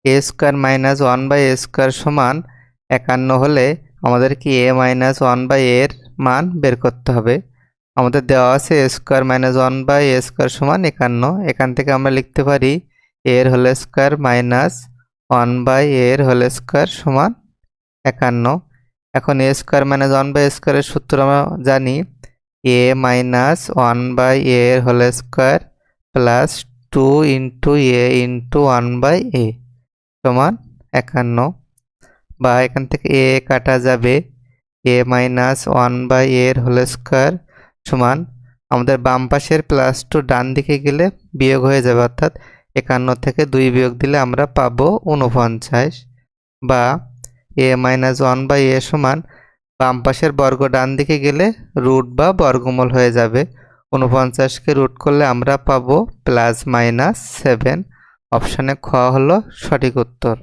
এ square minus 1/a² সমান 51 হলে আমাদেরকে a মাইনাস 1/a এর মান বের করতে হবে। আমাদের দেওয়া আছে a স্কোয়ার মাইনাস 1/a² সমান 51। এখান থেকে আমরা লিখতে পারি a এর হোল স্কোয়ার মাইনাস 1/a এর হোল স্কোয়ার সমান 51। এখন a স্কোয়ার মাইনাস 1/a² এর সূত্র আমরা জানি, a মাইনাস 1/a এর whole square plus 2 into a into 1/a সমান 51। বা এখান থেকে a কাটা যাবে, a মাইনাস 1/a এর হোল স্কোয়ার সমান আমাদের বাম পাশের +2 ডান দিকে গেলে বিয়োগ হয়ে যাবে, অর্থাৎ 51 থেকে 2 বিয়োগ দিলে আমরা পাবো 49। বা a মাইনাস 1/a সমান বাম পাশের বর্গ ডান দিকে গেলে রুট বা বর্গমূল হয়ে যাবে। 49কে রুট করলে আমরা পাবো +-7। অপশানে খ হলো সঠিক উত্তর।